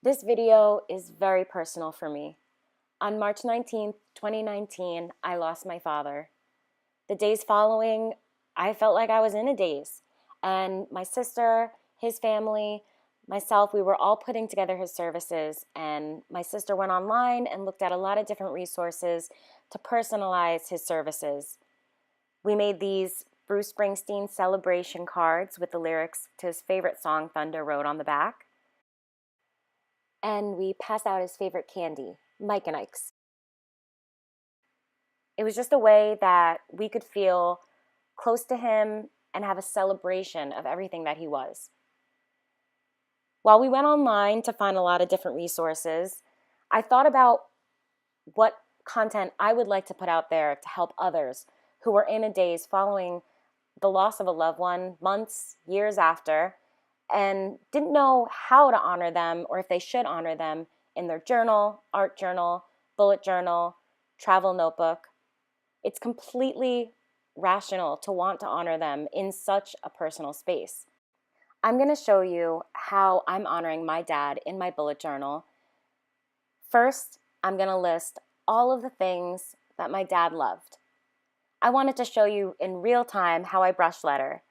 This video is very personal for me. On March 19th, 2019, I lost my father. The days following, I felt like I was in a daze. And my sister, his family, myself, we were all putting together his services. And my sister went online and looked at a lot of different resources to personalize his services. We made these Bruce Springsteen celebration cards with the lyrics to his favorite song, Thunder Road, on the back. And we passed out his favorite candy, Mike and Ike's. It was just a way that we could feel close to him and have a celebration of everything that he was. While we went online to find a lot of different resources, I thought about what content I would like to put out there to help others who were in a daze following the loss of a loved one months, years after, and didn't know how to honor them or if they should honor them in their journal, art journal, bullet journal, travel notebook. It's completely rational to want to honor them in such a personal space. I'm going to show you how I'm honoring my dad in my bullet journal. First, I'm going to list all of the things that my dad loved. I wanted to show you in real time how I brush letter.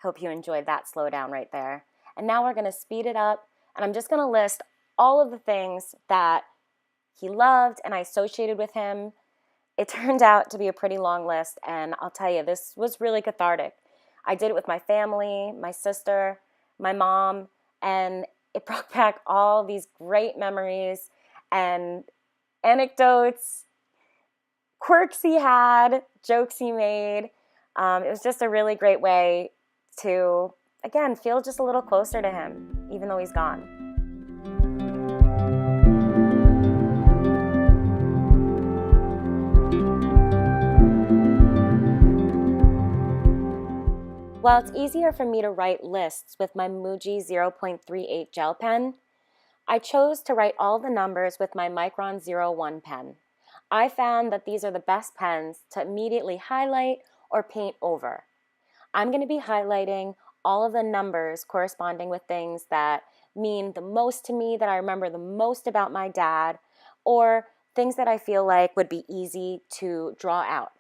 Hope you enjoyed that slowdown right there. And now we're going to speed it up, and I'm just going to list all of the things that he loved and I associated with him. It turned out to be a pretty long list, and I'll tell you, this was really cathartic. I did it with my family, my sister, my mom, and it brought back all these great memories and anecdotes, quirks he had, jokes he made. It was just a really great way to, again, feel just a little closer to him, even though he's gone. While it's easier for me to write lists with my MUJI 0.38 gel pen, I chose to write all the numbers with my Micron 01 pen. I found that these are the best pens to immediately highlight or paint over. I'm going to be highlighting all of the numbers corresponding with things that mean the most to me, that I remember the most about my dad, or things that I feel like would be easy to draw out.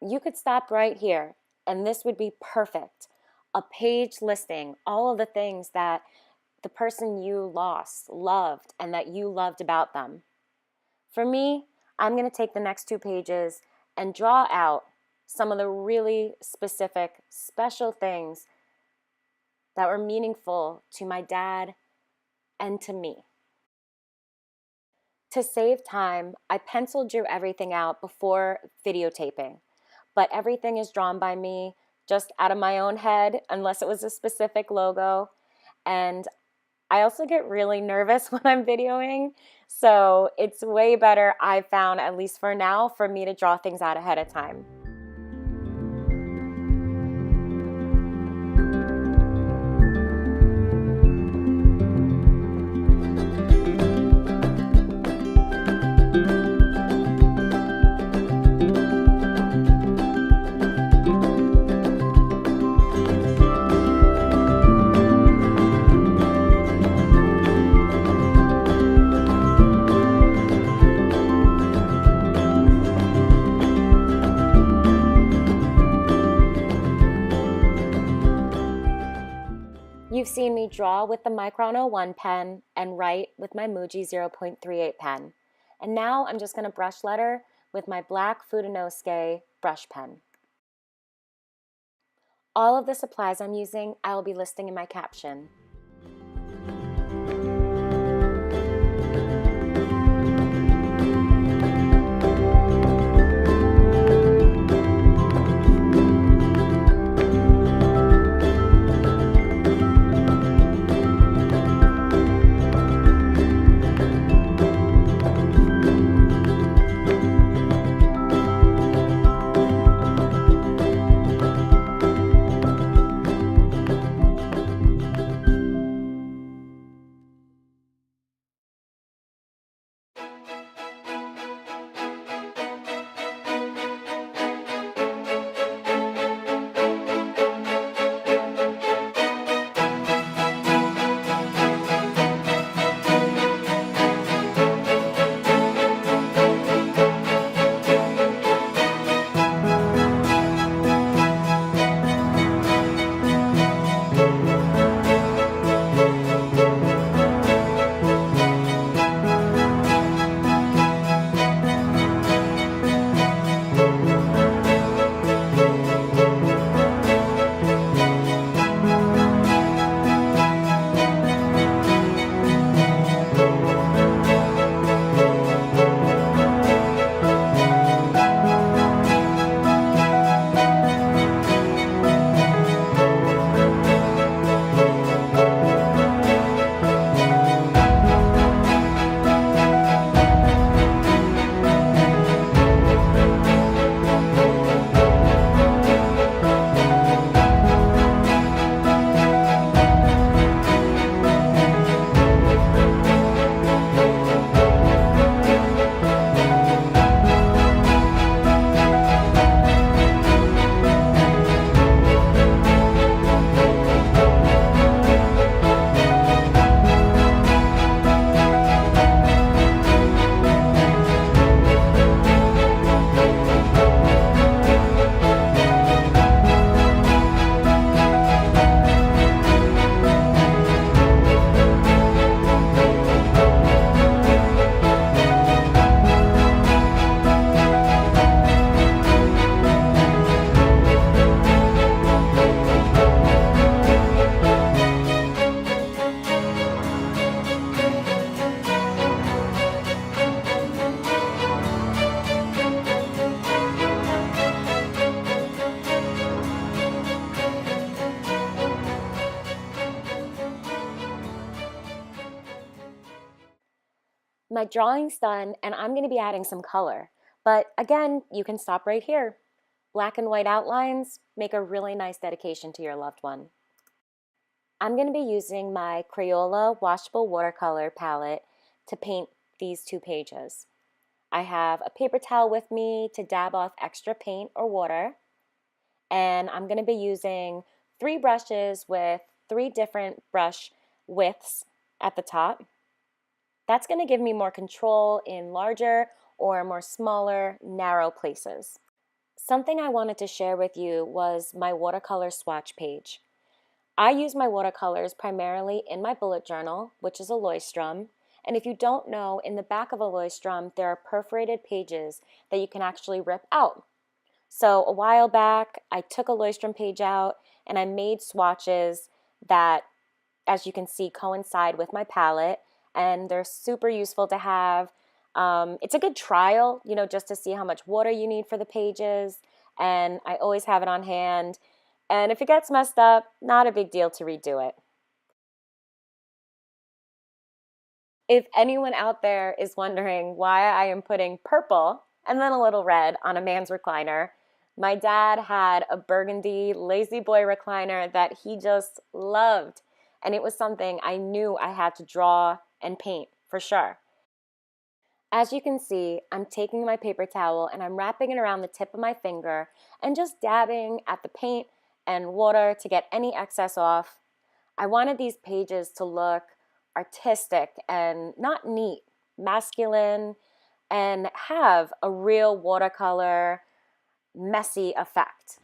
You could stop right here, and this would be perfect. A page listing all of the things that the person you lost loved and that you loved about them. For me, I'm going to take the next 2 pages and draw out some of the really specific, special things that were meaningful to my dad and to me. To save time, I pencil drew everything out before videotaping, but everything is drawn by me just out of my own head, unless it was a specific logo. And I also get really nervous when I'm videoing, so it's way better, I've found, at least for now, for me to draw things out ahead of time. You've seen me draw with the Micron 01 pen and write with my MUJI 0.38 pen. And now I'm just going to brush letter with my black Fudenosuke brush pen. All of the supplies I'm using, I will be listing in my caption. My drawing's done and I'm going to be adding some color. But again, you can stop right here. Black and white outlines make a really nice dedication to your loved one. I'm going to be using my Crayola Washable Watercolor palette to paint these 2 pages. I have a paper towel with me to dab off extra paint or water, and I'm going to be using 3 brushes with 3 different brush widths at the top. That's going to give me more control in larger or more smaller, narrow places. Something I wanted to share with you was my watercolor swatch page. I use my watercolors primarily in my bullet journal, which is a Leuchtturm. And if you don't know, in the back of a Leuchtturm, there are perforated pages that you can actually rip out. So a while back, I took a Leuchtturm page out and I made swatches that, as you can see, coincide with my palette. And they're super useful to have. It's a good trial, just to see how much water you need for the pages. And I always have it on hand. And if it gets messed up, not a big deal to redo it. If anyone out there is wondering why I am putting purple and then a little red on a man's recliner, my dad had a burgundy lazy boy recliner that he just loved. And it was something I knew I had to draw and paint for sure. As you can see, I'm taking my paper towel and I'm wrapping it around the tip of my finger and just dabbing at the paint and water to get any excess off. I wanted these pages to look artistic and not neat, masculine, and have a real watercolor, messy effect.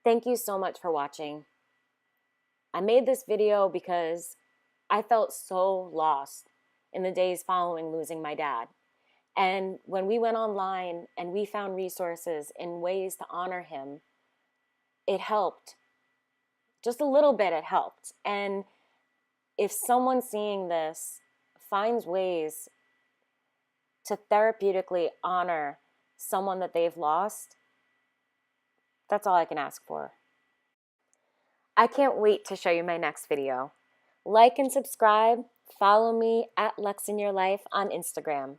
Thank you so much for watching. I made this video because I felt so lost in the days following losing my dad. And when we went online and we found resources and ways to honor him, it helped. Just a little bit it helped. And if someone seeing this finds ways to therapeutically honor someone that they've lost, that's all I can ask for. I can't wait to show you my next video. Like and subscribe. Follow me at LuxInYourLife on Instagram.